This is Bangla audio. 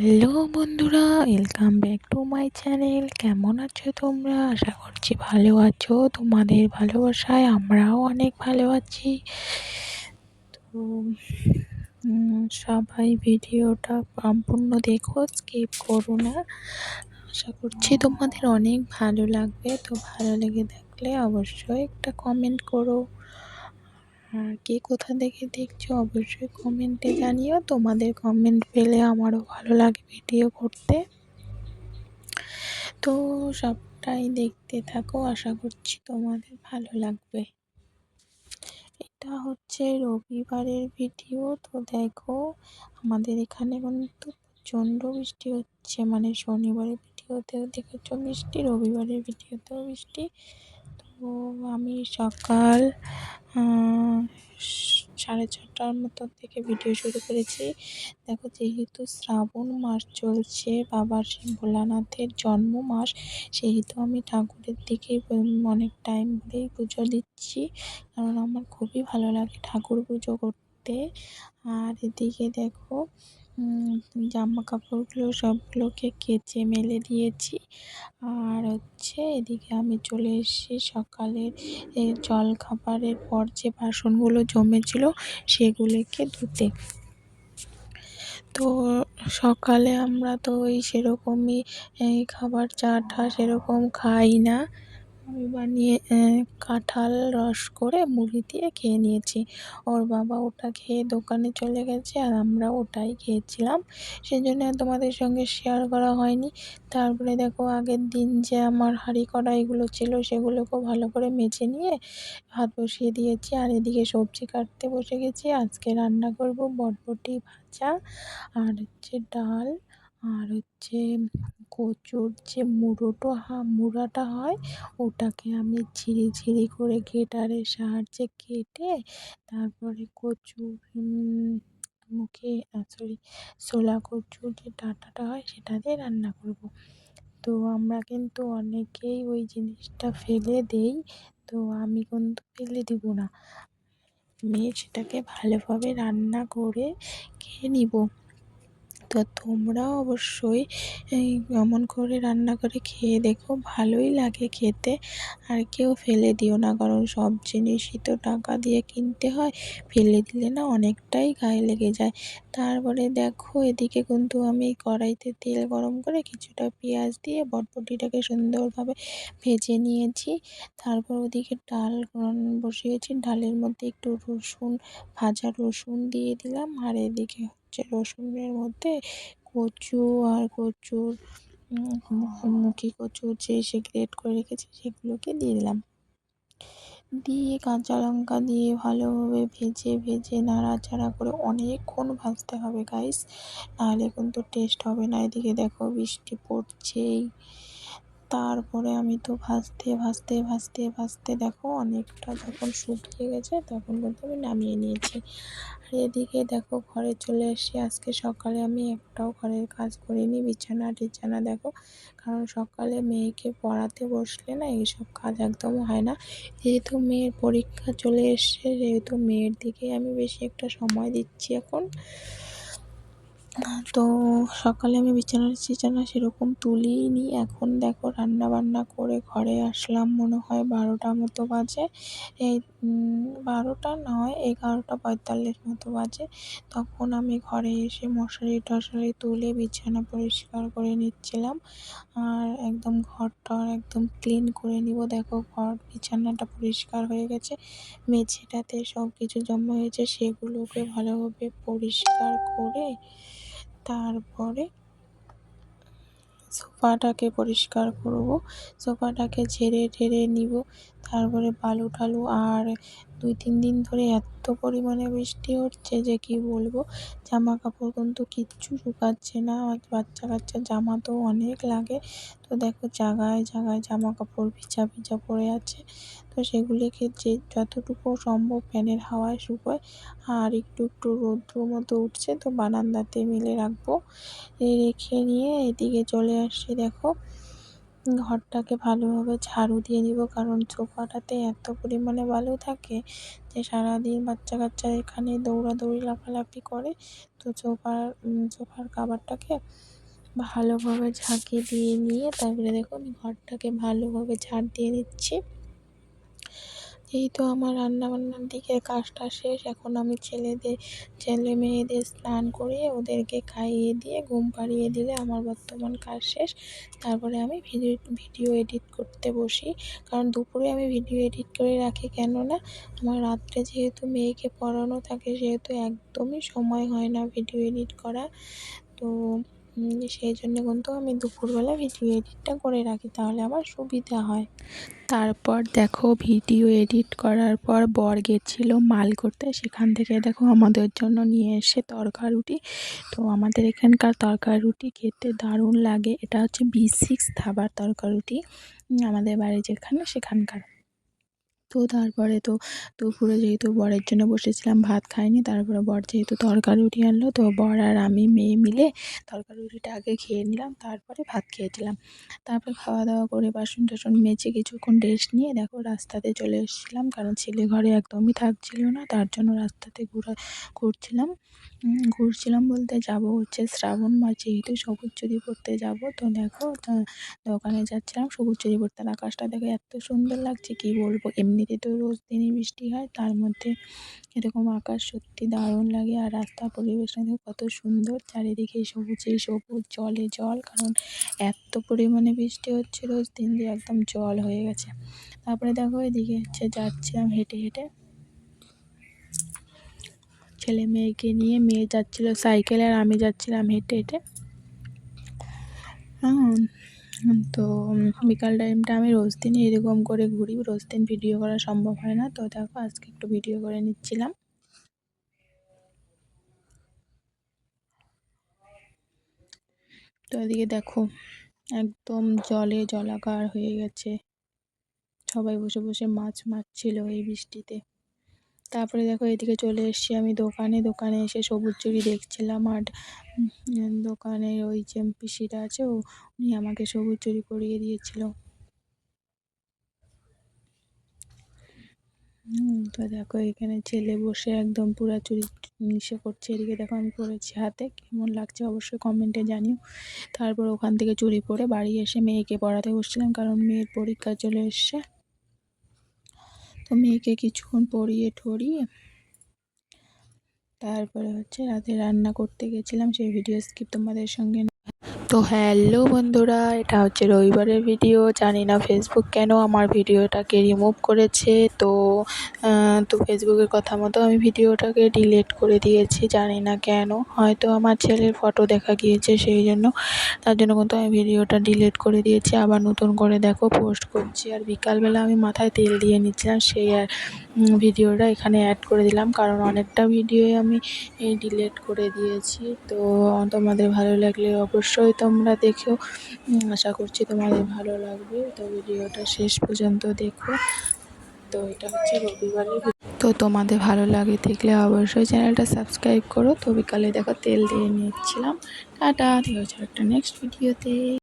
হ্যালো বন্ধুরা, welcome back to my channel. কেমন আছো তোমরা? আশা করছি ভালো আছো। তোমাদের ভালোবাসায় আমরাও অনেক ভালো আছি। তো সবাই ভিডিওটা সম্পূর্ণ দেখো, স্কিপ করো না। আশা করছি তোমাদের অনেক ভালো লাগবে। তো ভালো লেগে থাকলে অবশ্যই একটা কমেন্ট করো। আর কে কোথা থেকে দেখছো অবশ্যই কমেন্টে জানিও। তোমাদের কমেন্ট পেলে আমারও ভালো লাগে ভিডিও করতে। তো সবটাই দেখতে থাকো, আশা করছি তোমাদের ভালো লাগবে। এটা হচ্ছে রবিবারের ভিডিও। তো দেখো, আমাদের এখানে কিন্তু প্রচণ্ড বৃষ্টি হচ্ছে। মানে শনিবারের ভিডিওতেও দেখেছো বৃষ্টি, রবিবারের ভিডিওতেও বৃষ্টি। তো আমি সকাল 6:30টার মতো থেকে ভিডিও শুরু করেছি। দেখো, যেহেতু শ্রাবণ মাস চলছে, বাবা ভোলানাথের জন্ম মাস, সেহেতু আমি ঠাকুরের দিকে অনেক টাইম ধরেই পুজো দিচ্ছি, কারণ আমার খুবই ভালো লাগে ঠাকুর পুজো করতে। আর এদিকে দেখো, জামা কাপড়গুলো সবগুলোকে কেচে মেলে দিয়েছি। আর হচ্ছে এদিকে আমি চলে এসেছি সকালের জল খাবারের পর যে বাসনগুলো জমেছিল সেগুলোকে ধুতে। তো সকালে আমরা তো সেরকমই খাবার চা টা সেরকম খাই না। আমি বানিয়ে কাঁঠাল রস করে মুড়ি দিয়ে খেয়ে নিয়েছি। ওর বাবা ওটা খেয়ে দোকানে চলে গেছে, আর আমরা ওটাই খেয়েছিলাম। সেই জন্য তোমাদের সঙ্গে শেয়ার করা হয়নি। তারপরে দেখো, আগের দিন যে আমার হাঁড়ি কড়াইগুলো ছিল সেগুলোকেও ভালো করে মেজে নিয়ে ভাত বসিয়ে দিয়েছি। আর এদিকে সবজি কাটতে বসে গেছি। আজকে রান্না করব বরবটি ভাজা, আর হচ্ছে ডাল, আর হচ্ছে কচুর যে মুড়াটা হয় ওটাকে আমি ঝিরি করে গ্রেটারের সাহায্যে কেটে, তারপরে কচু মুখে ছোলা কচুর যে ডাঁটাটা হয় সেটা দিয়ে রান্না করব। তো আমরা কিন্তু অনেকেই ওই জিনিসটা ফেলে দেই, তো আমি কিন্তু ফেলে দিব না। আমি সেটাকে ভালোভাবে রান্না করে খেয়ে নিব। তো তোমরাও অবশ্যই এমন করে রান্না করে খেয়ে দেখো, ভালোই লাগে খেতে। আর কেউ ফেলে দিও না, কারণ সব জিনিসই তো টাকা দিয়ে কিনতে হয়, ফেলে দিলে না অনেকটাই গায়ে লেগে যায়। তারপরে দেখো, এদিকে কিন্তু আমি কড়াইতে তেল গরম করে কিছুটা পেঁয়াজ দিয়ে বটবটিটাকে সুন্দরভাবে ভেজে নিয়েছি। তারপর ওদিকে ডাল বসিয়েছি, ডালের মধ্যে একটু ভাজা রসুন দিয়ে দিলাম। আর এদিকে হচ্ছে রসুনের মধ্যে কচু আর কচুর মুখি কচু সে গ্রেট করে রেখেছি সেগুলোকে দিয়ে দিলাম। দিয়ে কাঁচা লঙ্কা দিয়ে ভালোভাবে ভেজে নাড়াচাড়া করে অনেকক্ষণ ভাজতে হবে গাইস, নাহলে কিন্তু টেস্ট হবে না। এদিকে দেখো, বৃষ্টি পড়ছেই। তারপরে আমি তো ভাজতে দেখো অনেকটা যখন শুকিয়ে গেছে তখন কিন্তু আমি নামিয়ে নিয়েছি। আর এদিকে দেখো, ঘরে চলে এসে আজকে সকালে আমি একটাও ঘরের কাজ করিনি, বিছানা দেখো, কারণ সকালে মেয়েকে পড়াতে বসলে না এইসব কাজ একদম হয় না। যেহেতু মেয়ের পরীক্ষা চলে এসছে, যেহেতু মেয়ের দিকে আমি বেশি একটা সময় দিচ্ছি এখন। তো সকালে আমি বিছানা সেরকম তুলিনি। এখন দেখো, রান্না বান্না করে ঘরে আসলাম মনে হয় 12টা মতো বাজে। এই 12টা নয়, 11:45 মতো বাজে। তখন আমি ঘরে এসে মশারি তুলে বিছানা পরিষ্কার করে নিচ্ছিলাম। আর একদম ঘর-টর একদম ক্লিন করে নিব। দেখো, বিছানাটা পরিষ্কার হয়ে গেছে, মেঝেটাতে সব কিছু জমা হয়েছে, সেগুলোকে ভালোভাবে পরিষ্কার করে তারপরে সোফাটাকে পরিষ্কার করব। সোফাটাকে ঝেড়ে ঢেড়ে নিব। তারপরে বালু টালু, আর 2-3 দিন ধরে এত পরিমাণে বৃষ্টি হচ্ছে যে কি বলবো, জামা কাপড় কিন্তু কিচ্ছু শুকাচ্ছে না। বাচ্চা কাচ্চার জামা তো অনেক লাগে। তো দেখো, জায়গায় জামা কাপড় ভিজা পড়ে আছে। তো সেগুলিকে যে যতটুকু সম্ভব ফ্যানের হাওয়ায় শুকোয়। আর একটু রৌদ্র মতো উঠছে, তো বারান্দাতে মেলে রাখবো। রেখে নিয়ে এদিকে চলে আসছি। দেখো, ঘরটাকে ভালোভাবে ঝাড়ু দিয়ে দিব, কারণ সোফাটাতে এত পরিমাণে বালু থাকে যে সারাদিন বাচ্চা কাচ্চা এখানে দৌড়াদৌড়ি লাফালাফি করে। তো সোফার কাভারটাকে ভালোভাবে ঝাঁকিয়ে দিয়ে নিয়ে তারপরে দেখুন ঘরটাকে ভালোভাবে ঝাড় দিয়ে নিচ্ছি। এই তো আমার রান্নাবান্নার দিকে কাজটা শেষ। এখন আমি ছেলে মেয়েদের স্নান করিয়ে ওদেরকে খাইয়ে দিয়ে ঘুম পাড়িয়ে দিলে আমার বর্তমান কাজ শেষ। তারপরে আমি ভিডিও এডিট করতে বসি, কারণ দুপুরে আমি ভিডিও এডিট করে রাখি, কেননা আমার রাত্রে যেহেতু মেয়েকে পড়ানো থাকে সেহেতু একদমই সময় হয় না ভিডিও এডিট করা। তো সেই জন্য কিন্তু আমি দুপুরবেলা ভিডিও এডিটটা করে রাখি, তাহলে আমার সুবিধা হয়। তারপর দেখো ভিডিও এডিট করার পর বর গেছিলো মাল করতে, সেখান থেকে দেখো আমাদের জন্য নিয়ে এসে তড়কা রুটি। তো আমাদের এখানকার তড়কা রুটি খেতে দারুণ লাগে। এটা হচ্ছে B6 ধাবার তড়কা রুটি, আমাদের বাড়ি যেখানে সেখানকার। তো তারপরে তো দুপুরে যেহেতু বরের জন্য বসেছিলাম, ভাত খাইনি। তারপরে বর যেহেতু তড়কা রুটি আনলো, তো বর আর আমি মেয়ে মিলে তড়কা রুটিটা আগে খেয়ে নিলাম, তারপরে ভাত খেয়েছিলাম। তারপরে খাওয়া দাওয়া করে বাসন টাসন মেজে কিছুক্ষণ রেস্ট নিয়ে দেখো রাস্তাতে চলে এসেছিলাম, কারণ ছেলে ঘরে একদমই থাকছিল না, তার জন্য রাস্তাতে ঘুরছিলাম বলতে যাব হচ্ছে শ্রাবণ মাস, যেহেতু সবুজ চুরি পরতে যাব। তো দেখো দোকানে যাচ্ছিলাম সবুজ চুরি পরতে। আকাশটা দেখো এত সুন্দর লাগছে কি বলবো। এমনিতে তো রোজ দিনই বৃষ্টি হয়, তার মধ্যে এরকম আকাশ সত্যি দারুণ লাগে। আর রাস্তার পরিবেশটা দেখো কত সুন্দর, চারিদিকে সবুজে সবুজ, জলে জল, কারণ এত পরিমাণে বৃষ্টি হচ্ছে রোজ দিন দিয়ে একদম জল হয়ে গেছে। তারপরে দেখো এদিকে হচ্ছে যাচ্ছিলাম হেঁটে হেঁটে, ছেলে মেয়েকে নিয়ে। মেয়ে যাচ্ছিল সাইকেলে আর আমি যাচ্ছিলাম হেঁটে হেঁটে। তো বিকাল টাইমটা আমি রোজ দিনই এরকম করে ঘুরি, রোজ দিন ভিডিও করা সম্ভব হয় না। তো দেখো আজকে একটু ভিডিও করে নিচ্ছিলাম। তো এদিকে দেখো একদম জলে জলাকার হয়ে গেছে, সবাই বসে বসে মাছ মারছিল এই বৃষ্টিতে। তারপরে দেখো এদিকে চলে এসেছি আমি দোকানে এসে সবুজ চুড়ি দেখছিলাম। আর দোকানের ওই যে পিসিটা আছে উনি আমাকে সবুজ চুড়ি পরিয়ে দিয়েছিল। তো দেখো এখানে ছেলে বসে একদম পুরা চুড়ি ইসে করছে। এদিকে দেখো আমি পরেছি হাতে, কেমন লাগছে অবশ্যই কমেন্টে জানিও। তারপর ওখান থেকে চুড়ি পরে বাড়ি এসে মেয়েকে পড়াতে বসছিলাম, কারণ মেয়ের পরীক্ষা চলে এসছে। তো মেয়েকে কিছুক্ষণ পড়িয়ে ঠরিয়ে তারপরে হচ্ছে রাতে রান্না করতে গেছিলাম, সেই ভিডিও স্কিপ তোমাদের সঙ্গে। তো হ্যালো বন্ধুরা, এটা হচ্ছে রবিবারের ভিডিও। জানি না ফেসবুক কেন আমার ভিডিওটাকে রিমুভ করেছে। তো ফেসবুকের কথা মতো আমি ভিডিওটাকে ডিলিট করে দিয়েছি, জানি না কেন। হয়তো আমার ছেলের ফটো দেখা গিয়েছে সেই জন্য, তার জন্য কিন্তু আমি ভিডিওটা ডিলিট করে দিয়েছি। আবার নতুন করে দেখো পোস্ট করছি। আর বিকালবেলা আমি মাথায় তেল দিয়ে নিচ্ছিলাম, সেই ভিডিওটা এখানে অ্যাড করে দিলাম, কারণ অনেকটা ভিডিওই আমি ডিলিট করে দিয়েছি। তো তোমাদের ভালো লাগলে অবশ্যই তোমরা দেখো, আশা করছি তোমাদের ভালো লাগবে। তো ভিডিওটা শেষ পর্যন্ত দেখো। তো এটা হচ্ছে রবিবারের। তো তোমাদের ভালো লাগে দেখলে অবশ্যই চ্যানেলটা সাবস্ক্রাইব করো। তো বিকালে দেখো তেল দিয়ে নিচ্ছিলাম। টাটা, দেখা হচ্ছে একটা নেক্সট ভিডিওতে।